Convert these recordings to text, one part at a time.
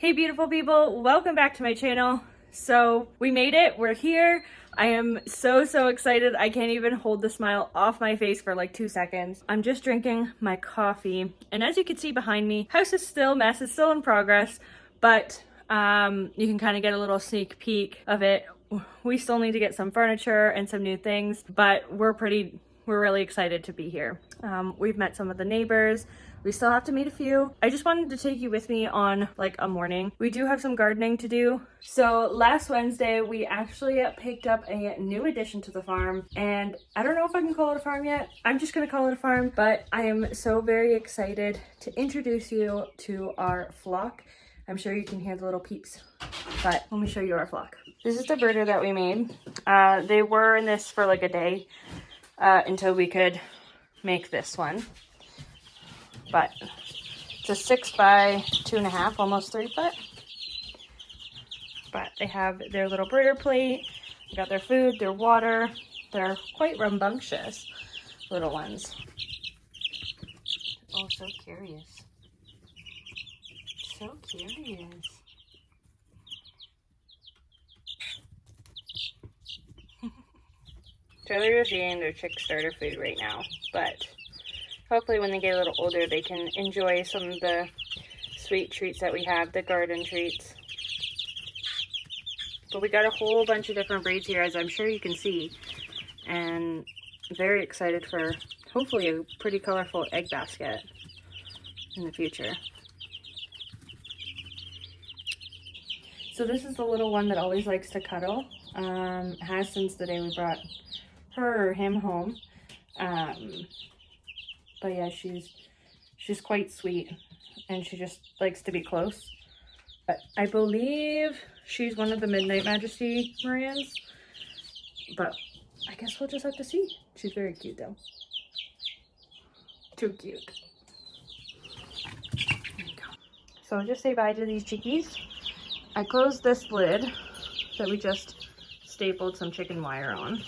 Hey beautiful people, welcome back to my channel. So we made it, we're here. I am so excited. I can't even hold the smile off my face for like 2 seconds. I'm just drinking my coffee, and as you can see behind me, house is still a mess, it's still in progress, but you can kind of get a little sneak peek of it. We still need to get some furniture and some new things, but we're really excited to be here. We've met some of the neighbors. We still have to meet a few. I just wanted to take you with me on like a morning. We do have some gardening to do. So last Wednesday, we actually picked up a new addition to the farm, and I don't know if I can call it a farm yet. I'm just gonna call it a farm, but I am so very excited to introduce you to our flock. I'm sure you can hear the little peeps, but let me show you our flock. This is the brooder that we made. They were in this for like a day until we could make this one. But it's a 6 by 2.5, almost 3 foot. But they have their little brooder plate. They got their food, their water. They're quite rambunctious little ones. Oh, so curious. So curious. So they're just eating their chick starter food right now, but hopefully when they get a little older, they can enjoy some of the sweet treats that we have, the garden treats. But we got a whole bunch of different breeds here, as I'm sure you can see. And very excited for hopefully a pretty colorful egg basket in the future. So this is the little one that always likes to cuddle. Has since the day we brought her or him home. But yeah, she's quite sweet, and she just likes to be close. But I believe she's one of the Midnight Majesty Marans, but I guess we'll just have to see. She's very cute though. Too cute. There you go. So I'll just say bye to these chickies. I closed this lid that we just stapled some chicken wire on.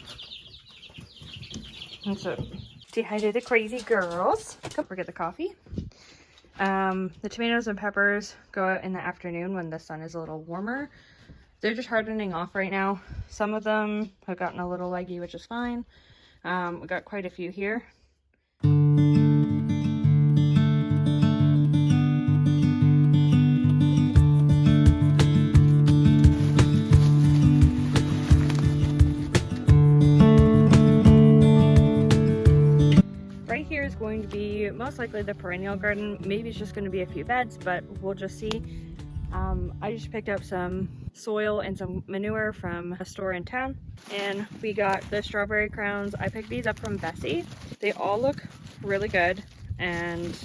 And so say hi to the crazy girls. Don't forget the coffee. The tomatoes and peppers go out in the afternoon when the sun is a little warmer. They're just hardening off right now. Some of them have gotten a little leggy, which is fine. We got quite a few here. Going to be most likely the Perennial Garden. Maybe it's just going to be a few beds, but we'll just see. I just picked up some soil and some manure from a store in town, and we got the strawberry crowns. I picked these up from Bessie. They all look really good, and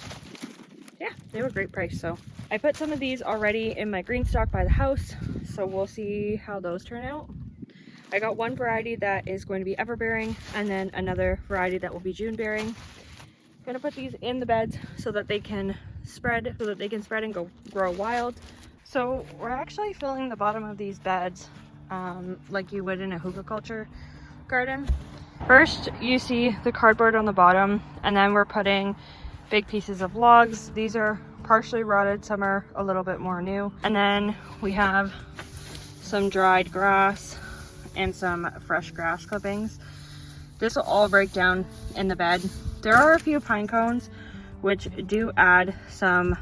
yeah, they were a great price. So I put some of these already in my green stock by the house, so we'll see how those turn out. I got one variety that is going to be everbearing, and then another variety that will be June bearing. Gonna put these in the beds so that they can spread and grow wild. So we're actually filling the bottom of these beds like you would in a hugelkultur garden. First you see the cardboard on the bottom, and then we're putting big pieces of logs. These are partially rotted, some are a little bit more new, and then we have some dried grass and some fresh grass clippings. This will all break down in the bed. There are a few pine cones which do add some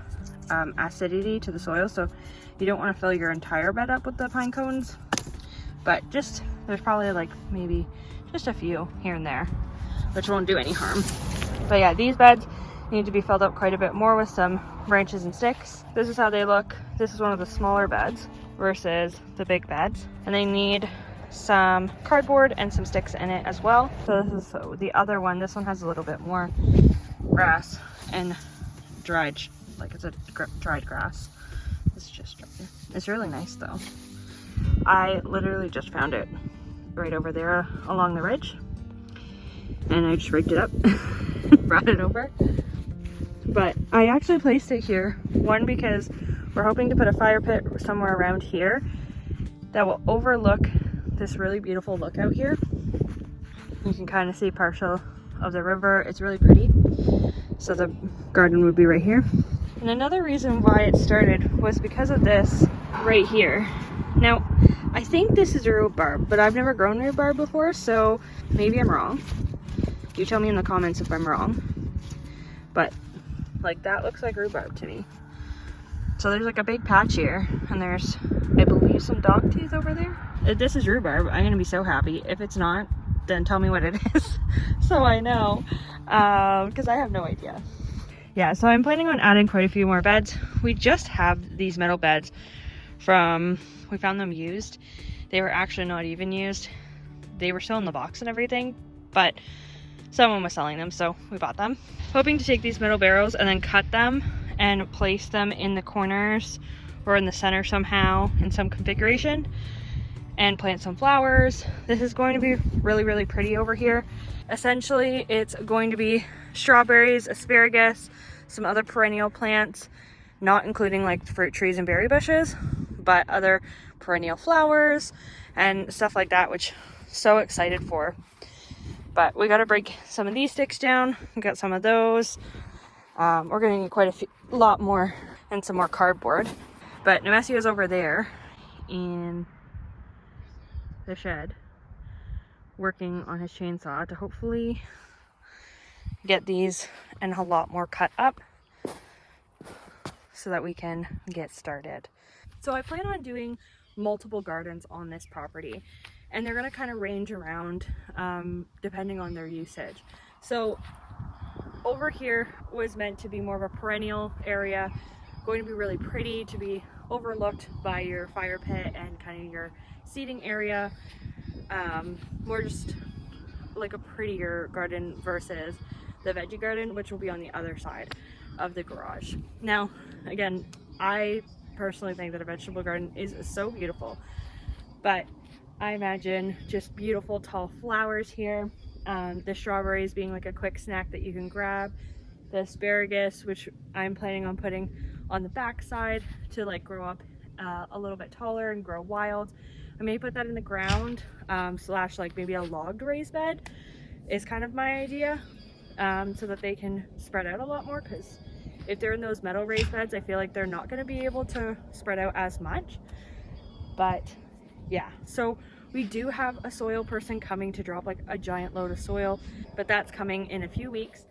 acidity to the soil, so you don't want to fill your entire bed up with the pine cones, but just there's probably like maybe just a few here and there, which won't do any harm. But yeah, these beds need to be filled up quite a bit more with some branches and sticks. This is how they look. This is one of the smaller beds versus the big beds, and they need some cardboard and some sticks in it as well. So this is the other one. This one has a little bit more grass and dried, like it's a dried grass. It's just dried. It's really nice though. I literally just found it right over there along the ridge, and I just raked it up, brought it over. But I actually placed it here, one, because we're hoping to put a fire pit somewhere around here that will overlook this really beautiful lookout here. You can kind of see partial of the river. It's really pretty. So the garden would be right here. And another reason why it started was because of this right here. Now, I think this is a rhubarb, but I've never grown rhubarb before, so maybe I'm wrong. You tell me in the comments if I'm wrong. But like that looks like rhubarb to me. So there's like a big patch here, and there's, I believe, some dog teeth over there. If this is rhubarb, I'm gonna be so happy. If it's not, then tell me what it is so I know, because I have no idea. Yeah, so I'm planning on adding quite a few more beds. We just have these metal beds from, we found them used. They were actually not even used. They were still in the box and everything, but someone was selling them, so we bought them. Hoping to take these metal barrels and then cut them and place them in the corners or in the center somehow in some configuration and plant some flowers. This is going to be really, really pretty over here. Essentially, it's going to be strawberries, asparagus, some other perennial plants, not including like fruit trees and berry bushes, but other perennial flowers and stuff like that, which I'm so excited for. But we got to break some of these sticks down. We got some of those. We're going to need quite a lot more and some more cardboard. But Nemesio is over there in the shed working on his chainsaw to hopefully get these and a lot more cut up so that we can get started. So I plan on doing multiple gardens on this property, and they're going to kind of range around depending on their usage. So over here was meant to be more of a perennial area, going to be really pretty, to be overlooked by your fire pit and kind of your seating area. More just like a prettier garden versus the veggie garden, which will be on the other side of the garage. Now, again, I personally think that a vegetable garden is so beautiful, but I imagine just beautiful tall flowers here. The strawberries being like a quick snack that you can grab. The asparagus, which I'm planning on putting on the back side to like grow up a little bit taller and grow wild. I may put that in the ground slash like maybe a logged raised bed is kind of my idea, so that they can spread out a lot more, because if they're in those metal raised beds, I feel like they're not going to be able to spread out as much. But yeah, so we do have a soil person coming to drop like a giant load of soil, but that's coming in a few weeks.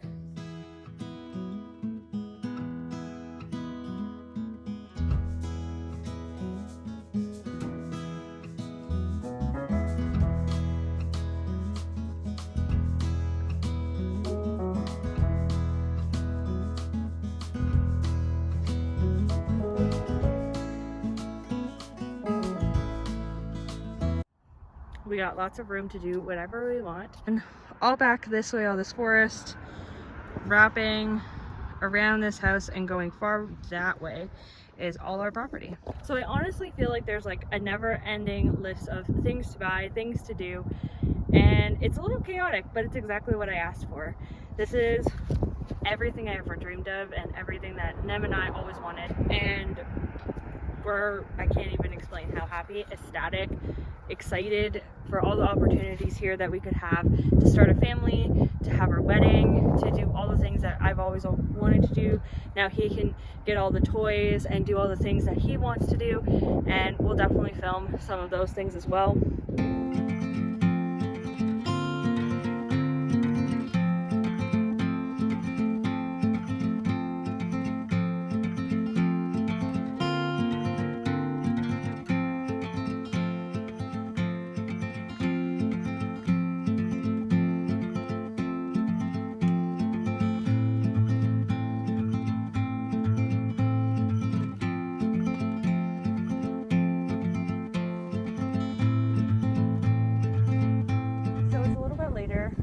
We got lots of room to do whatever we want. And all back this way, all this forest, wrapping around this house and going far that way is all our property. So I honestly feel like there's like a never-ending list of things to buy, things to do, and it's a little chaotic, but it's exactly what I asked for. This is everything I ever dreamed of and everything that Nem and I always wanted, and I can't even explain how happy, ecstatic, excited for all the opportunities here that we could have to start a family, to have our wedding, to do all the things that I've always wanted to do. Now he can get all the toys and do all the things that he wants to do, and we'll definitely film some of those things as well.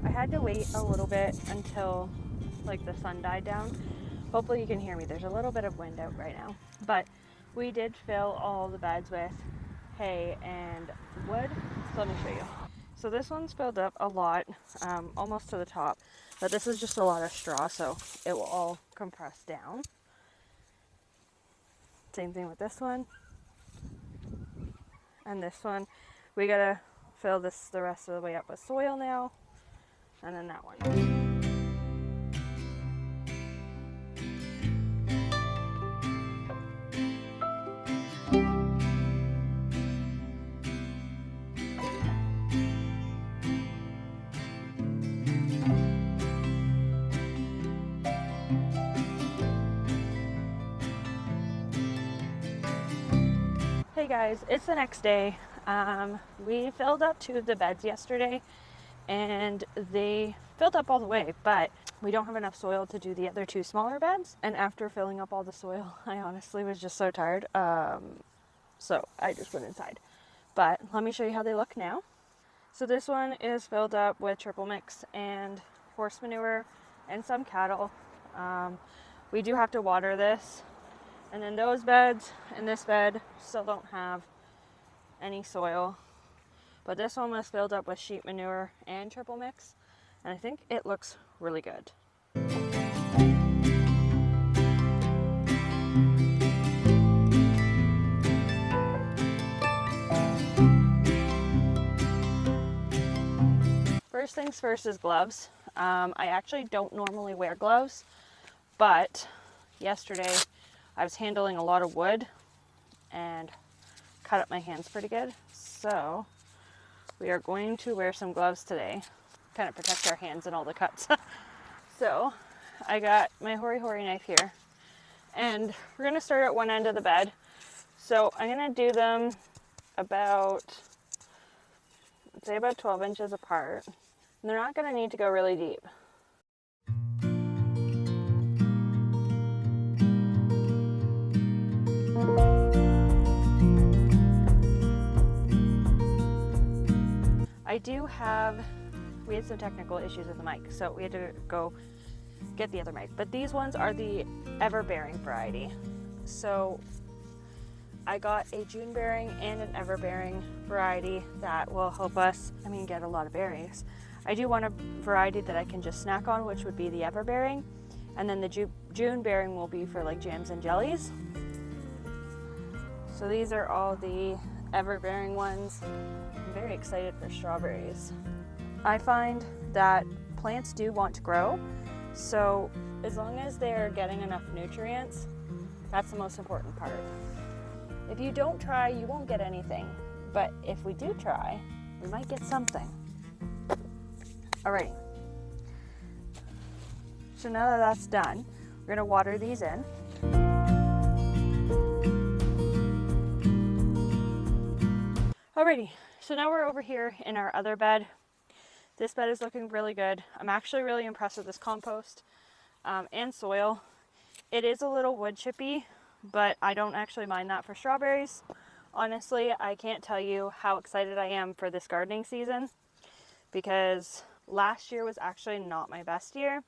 I had to wait a little bit until like the sun died down. Hopefully you can hear me. There's a little bit of wind out right now, but we did fill all the beds with hay and wood. So let me show you. So this one's filled up a lot, almost to the top, but this is just a lot of straw, so it will all compress down. Same thing with this one and this one. We gotta fill this the rest of the way up with soil now. And then that one. guys, it's the next day. We filled up 2 of the beds yesterday and they filled up all the way, but we don't have enough soil to do the other 2 smaller beds. And after filling up all the soil, I honestly was just so tired. So I just went inside. But let me show you how they look now. So this one is filled up with triple mix and horse manure and some cattle. We do have to water this. And then those beds and this bed still don't have any soil. But this one was filled up with sheep manure and triple mix. And I think it looks really good. First things first is gloves. I actually don't normally wear gloves, but yesterday I was handling a lot of wood and cut up my hands pretty good. So we are going to wear some gloves today, kind of protect our hands and all the cuts. So I got my hori knife here and we're going to start at one end of the bed. So I'm going to do them about, I'd say about 12 inches apart. And they're not going to need to go really deep. We had some technical issues with the mic, so we had to go get the other mic. But these ones are the ever-bearing variety. So I got a June-bearing and an ever-bearing variety that will help us, get a lot of berries. I do want a variety that I can just snack on, which would be the ever-bearing. And then the June-bearing will be for like jams and jellies. So these are all the ever-bearing ones. I'm very excited for strawberries. I find that plants do want to grow, so as long as they're getting enough nutrients, that's the most important part. If you don't try, you won't get anything, but if we do try, we might get something. Alrighty, so now that that's done, we're gonna water these in. Alrighty, so now we're over here in our other bed. This bed is looking really good. I'm actually really impressed with this compost and soil. It is a little wood chippy, but I don't actually mind that for strawberries. Honestly, I can't tell you how excited I am for this gardening season because last year was actually not my best year.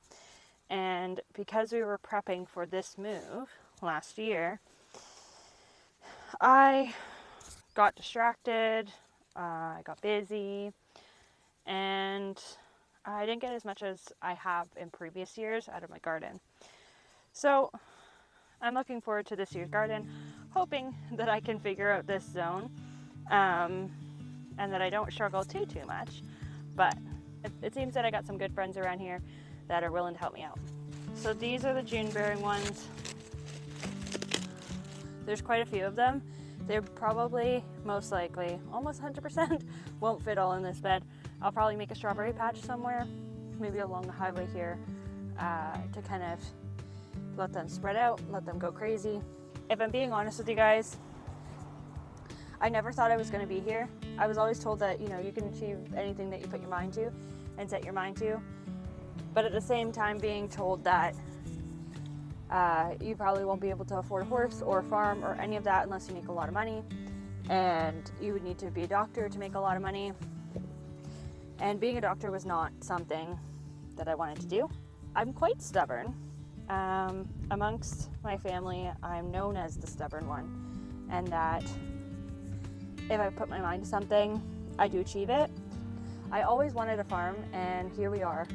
And because we were prepping for this move last year, I got distracted, I got busy, and I didn't get as much as I have in previous years out of my garden. So I'm looking forward to this year's garden, hoping that I can figure out this zone and that I don't struggle too much. But it seems that I got some good friends around here that are willing to help me out. So these are the June-bearing ones. There's quite a few of them. They're probably, most likely, almost 100% won't fit all in this bed. I'll probably make a strawberry patch somewhere, maybe along the highway here, to kind of let them spread out, let them go crazy. If I'm being honest with you guys, I never thought I was going to be here. I was always told that, you can achieve anything that you put your mind to and set your mind to. But at the same time being told that you probably won't be able to afford a horse or a farm or any of that unless you make a lot of money. And you would need to be a doctor to make a lot of money. And being a doctor was not something that I wanted to do. I'm quite stubborn. Amongst my family, I'm known as the stubborn one. And that if I put my mind to something, I do achieve it. I always wanted a farm, and here we are.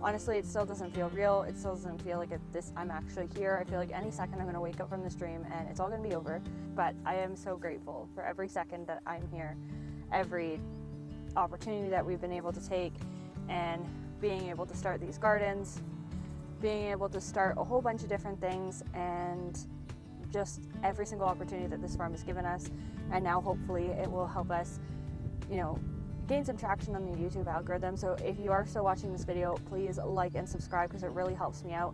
Honestly, it still doesn't feel real. It still doesn't feel like I'm actually here. I feel like any second I'm going to wake up from this dream and it's all going to be over. But I am so grateful for every second that I'm here, every opportunity that we've been able to take, and being able to start these gardens, being able to start a whole bunch of different things, and just every single opportunity that this farm has given us. And now hopefully it will help us, gain some traction on the YouTube algorithm. So if you are still watching this video, please like and subscribe because it really helps me out.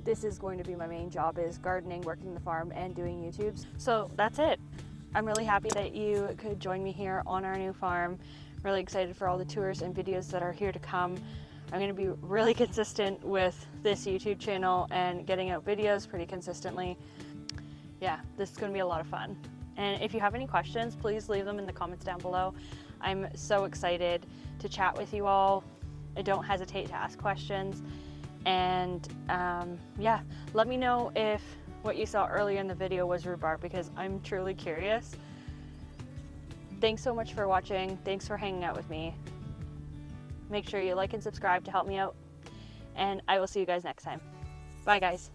this is going to be my main job, is gardening, working the farm, and doing YouTubes. So that's it. I'm really happy that you could join me here on our new farm. Really excited for all the tours and videos that are here to come. I'm going to be really consistent with this YouTube channel and getting out videos pretty consistently. Yeah, this is going to be a lot of fun. And if you have any questions, please leave them in the comments down below. I'm so excited to chat with you all. Don't hesitate to ask questions. And yeah, let me know if what you saw earlier in the video was rhubarb, because I'm truly curious. Thanks so much for watching. Thanks for hanging out with me. Make sure you like and subscribe to help me out. And I will see you guys next time. Bye, guys.